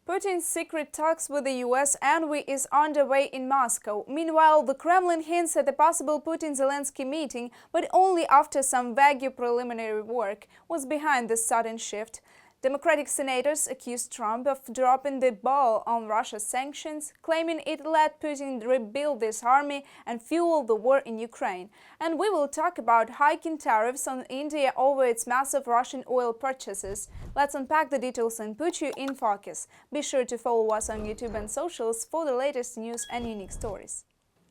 Putin's secret talks with the US envoy is underway in Moscow. Meanwhile, the Kremlin hints at a possible Putin-Zelensky meeting, but only after some vague preliminary work was behind this sudden shift. Democratic senators accused Trump of dropping the ball on Russia's sanctions, claiming it let Putin rebuild his army and fuel the war in Ukraine. And we will talk about hiking tariffs on India over its massive Russian oil purchases. Let's unpack the details and put you in focus. Be sure to follow us on YouTube and socials for the latest news and unique stories.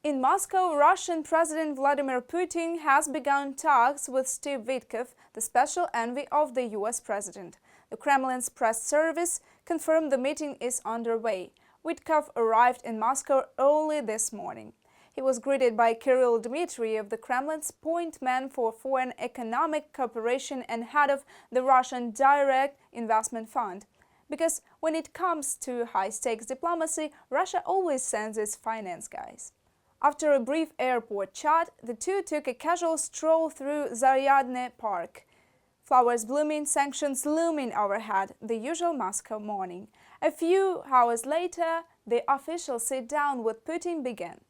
In Moscow, Russian President Vladimir Putin has begun talks with Steve Witkoff, the special envoy of the US president. The Kremlin's press service confirmed the meeting is underway. Witkoff arrived in Moscow early this morning. He was greeted by Kirill Dmitriev, the Kremlin's point man for foreign economic cooperation and head of the Russian Direct Investment Fund. Because when it comes to high-stakes diplomacy, Russia always sends its finance guys. After a brief airport chat, the two took a casual stroll through Zaryadne Park. Flowers blooming, sanctions looming overhead, the usual Moscow morning. A few hours later, the official sit-down with Putin began.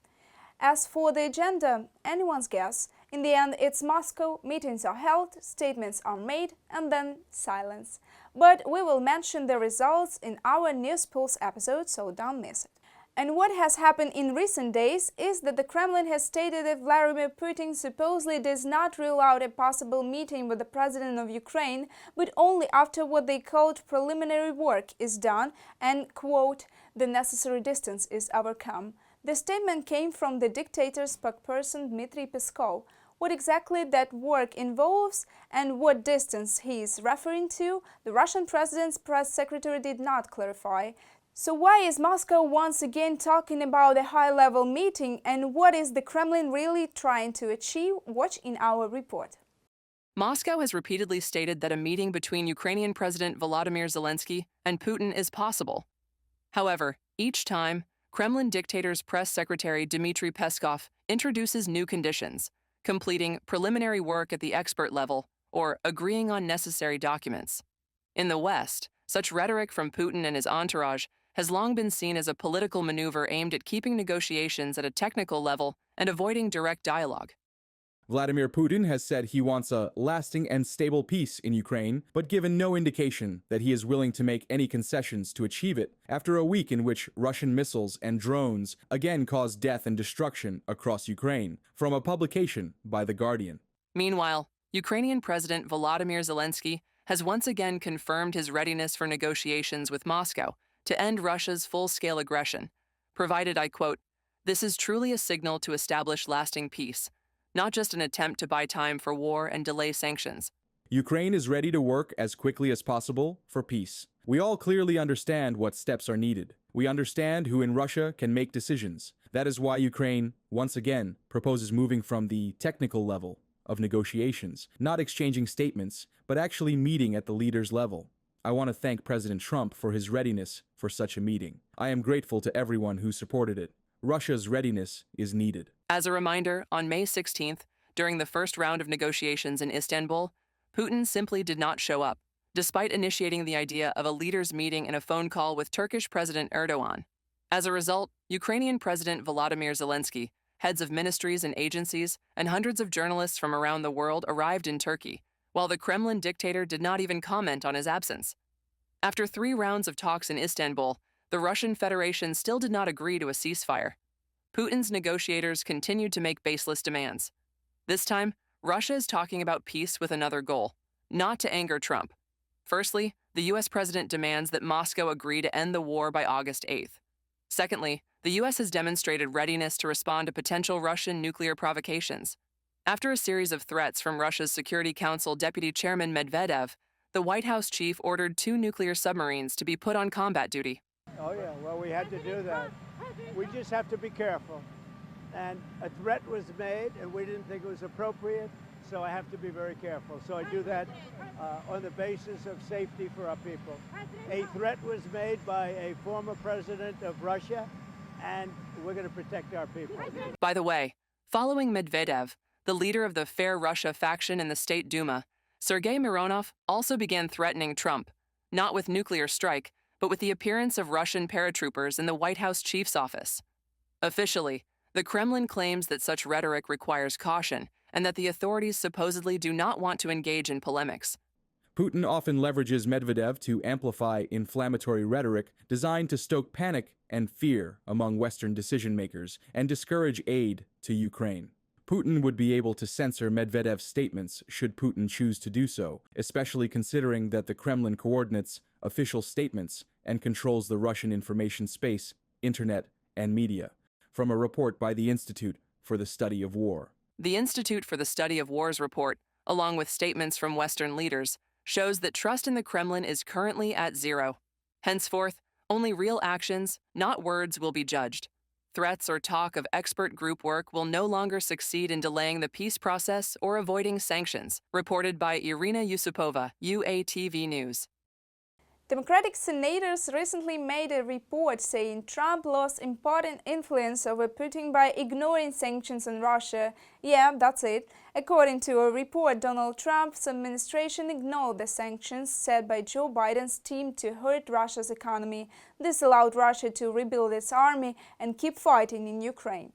As for the agenda, anyone's guess. In the end, it's Moscow, meetings are held, statements are made, and then silence. But we will mention the results in our News Pulse episode, so don't miss it. And what has happened in recent days is that the Kremlin has stated that Vladimir Putin supposedly does not rule out a possible meeting with the president of Ukraine, but only after what they called preliminary work is done and, quote, the necessary distance is overcome. The statement came from the dictator's spokesperson Dmitry Peskov. What exactly that work involves and what distance he is referring to, the Russian president's press secretary did not clarify. So why is Moscow once again talking about a high-level meeting, and what is the Kremlin really trying to achieve? Watch in our report. Moscow has repeatedly stated that a meeting between Ukrainian President Volodymyr Zelensky and Putin is possible. However, each time, Kremlin dictator's press secretary Dmitry Peskov introduces new conditions, completing preliminary work at the expert level or agreeing on necessary documents. In the West, such rhetoric from Putin and his entourage has long been seen as a political maneuver aimed at keeping negotiations at a technical level and avoiding direct dialogue. Vladimir Putin has said he wants a lasting and stable peace in Ukraine, but given no indication that he is willing to make any concessions to achieve it, after a week in which Russian missiles and drones again caused death and destruction across Ukraine, from a publication by The Guardian. Meanwhile, Ukrainian President Volodymyr Zelensky has once again confirmed his readiness for negotiations with Moscow to end Russia's full-scale aggression, provided, I quote, "This is truly a signal to establish lasting peace, not just an attempt to buy time for war and delay sanctions." Ukraine is ready to work as quickly as possible for peace. We all clearly understand what steps are needed. We understand who in Russia can make decisions. That is why Ukraine, once again, proposes moving from the technical level of negotiations, not exchanging statements, but actually meeting at the leaders' level. I want to thank President Trump for his readiness for such a meeting. I am grateful to everyone who supported it. Russia's readiness is needed. As a reminder, on May 16th, during the first round of negotiations in Istanbul, Putin simply did not show up, despite initiating the idea of a leaders' meeting in a phone call with Turkish President Erdogan. As a result, Ukrainian President Volodymyr Zelensky, heads of ministries and agencies, and hundreds of journalists from around the world arrived in Turkey, while the Kremlin dictator did not even comment on his absence. After 3 rounds of talks in Istanbul, the Russian Federation still did not agree to a ceasefire. Putin's negotiators continued to make baseless demands. This time, Russia is talking about peace with another goal, not to anger Trump. Firstly, the US president demands that Moscow agree to end the war by August 8th. Secondly, the US has demonstrated readiness to respond to potential Russian nuclear provocations. After a series of threats from Russia's Security Council Deputy Chairman Medvedev, the White House chief ordered 2 nuclear submarines to be put on combat duty. Oh yeah, well, we had to do that. We just have to be careful. And a threat was made, and we didn't think it was appropriate, so I have to be very careful. So I do that on the basis of safety for our people. A threat was made by a former president of Russia, and we're going to protect our people. By the way, following Medvedev, the leader of the Fair Russia faction in the State Duma, Sergei Mironov also began threatening Trump, not with nuclear strike, but with the appearance of Russian paratroopers in the White House chief's office. Officially, the Kremlin claims that such rhetoric requires caution and that the authorities supposedly do not want to engage in polemics. Putin often leverages Medvedev to amplify inflammatory rhetoric designed to stoke panic and fear among Western decision-makers and discourage aid to Ukraine. Putin would be able to censor Medvedev's statements should Putin choose to do so, especially considering that the Kremlin coordinates official statements and controls the Russian information space, internet, and media. From a report by the Institute for the Study of War. The Institute for the Study of War's report, along with statements from Western leaders, shows that trust in the Kremlin is currently at zero. Henceforth, only real actions, not words, will be judged. Threats or talk of expert group work will no longer succeed in delaying the peace process or avoiding sanctions, reported by Irina Yusupova, UATV News. Democratic senators recently made a report saying Trump lost important influence over Putin by ignoring sanctions on Russia. Yeah, that's it. According to a report, Donald Trump's administration ignored the sanctions set by Joe Biden's team to hurt Russia's economy. This allowed Russia to rebuild its army and keep fighting in Ukraine.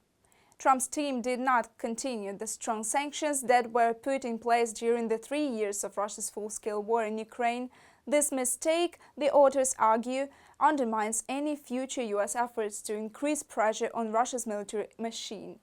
Trump's team did not continue the strong sanctions that were put in place during the 3 years of Russia's full-scale war in Ukraine. This mistake, the authors argue, undermines any future U.S. efforts to increase pressure on Russia's military machine.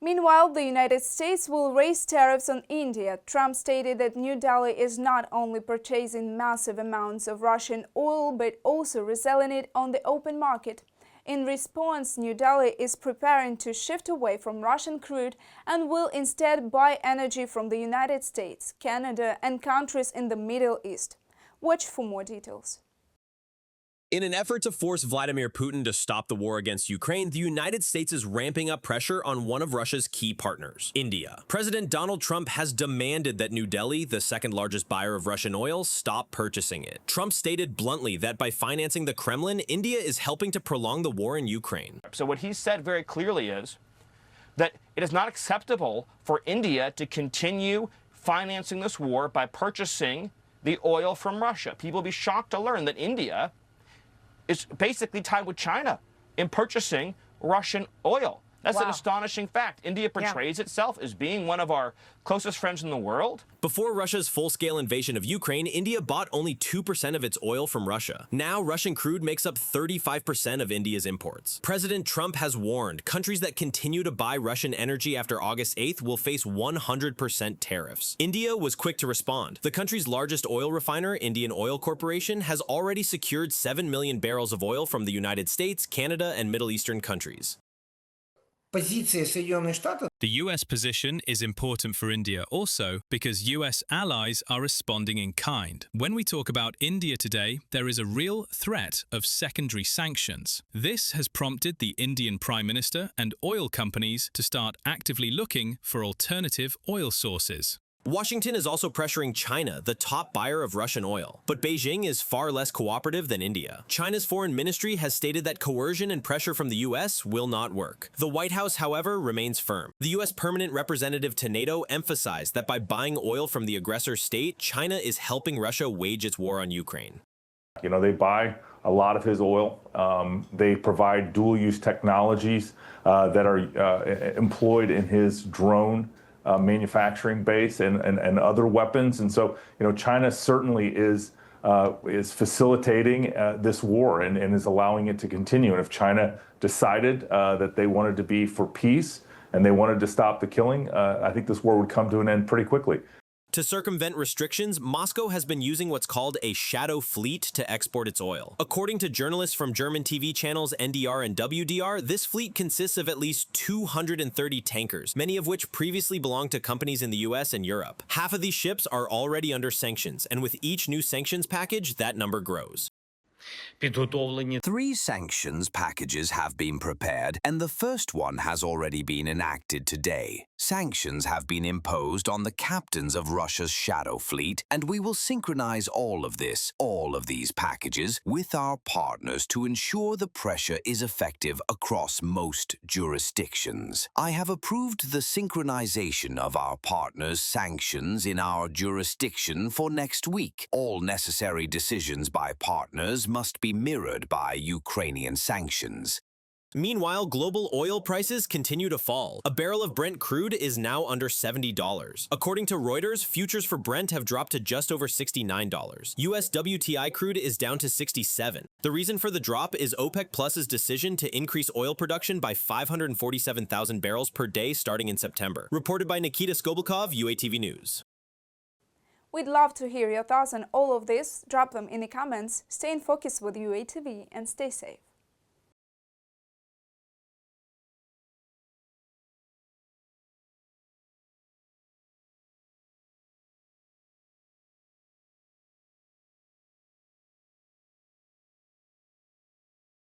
Meanwhile, the United States will raise tariffs on India. Trump stated that New Delhi is not only purchasing massive amounts of Russian oil, but also reselling it on the open market. In response, New Delhi is preparing to shift away from Russian crude and will instead buy energy from the United States, Canada, and countries in the Middle East. Watch for more details. In an effort to force Vladimir Putin to stop the war against Ukraine, the United States is ramping up pressure on one of Russia's key partners, India. President Donald Trump has demanded that New Delhi, the second largest buyer of Russian oil, stop purchasing it. Trump stated bluntly that by financing the Kremlin, India is helping to prolong the war in Ukraine. So what he said very clearly is that it is not acceptable for India to continue financing this war by purchasing the oil from Russia. People will be shocked to learn that India is basically tied with China in purchasing Russian oil. That's an astonishing fact. India portrays itself as being one of our closest friends in the world. Before Russia's full-scale invasion of Ukraine, India bought only 2% of its oil from Russia. Now, Russian crude makes up 35% of India's imports. President Trump has warned countries that continue to buy Russian energy after August 8th will face 100% tariffs. India was quick to respond. The country's largest oil refiner, Indian Oil Corporation, has already secured 7 million barrels of oil from the United States, Canada, and Middle Eastern countries. The US position is important for India also because US allies are responding in kind. When we talk about India today, there is a real threat of secondary sanctions. This has prompted the Indian Prime Minister and oil companies to start actively looking for alternative oil sources. Washington is also pressuring China, the top buyer of Russian oil. But Beijing is far less cooperative than India. China's foreign ministry has stated that coercion and pressure from the US will not work. The White House, however, remains firm. The US permanent representative to NATO emphasized that by buying oil from the aggressor state, China is helping Russia wage its war on Ukraine. You know, they buy a lot of his oil. They provide dual-use technologies that are employed in his drone manufacturing base and other weapons. And so, you know, China certainly is facilitating this war and is allowing it to continue. And if China decided that they wanted to be for peace and they wanted to stop the killing, I think this war would come to an end pretty quickly. To circumvent restrictions, Moscow has been using what's called a shadow fleet to export its oil. According to journalists from German TV channels NDR and WDR, this fleet consists of at least 230 tankers, many of which previously belonged to companies in the US and Europe. Half of these ships are already under sanctions, and with each new sanctions package, that number grows. 3 sanctions packages have been prepared, and the first one has already been enacted today. Sanctions have been imposed on the captains of Russia's shadow fleet, and we will synchronize all of these packages, with our partners to ensure the pressure is effective across most jurisdictions. I have approved the synchronization of our partners' sanctions in our jurisdiction for next week. All necessary decisions by partners must be mirrored by Ukrainian sanctions. Meanwhile, global oil prices continue to fall. A barrel of Brent crude is now under $70. According to Reuters, futures for Brent have dropped to just over $69. US WTI crude is down to $67. The reason for the drop is OPEC Plus's decision to increase oil production by 547,000 barrels per day starting in September. Reported by Nikita Skobelkov, UATV News. We'd love to hear your thoughts on all of this. Drop them in the comments. Stay in focus with UATV and stay safe.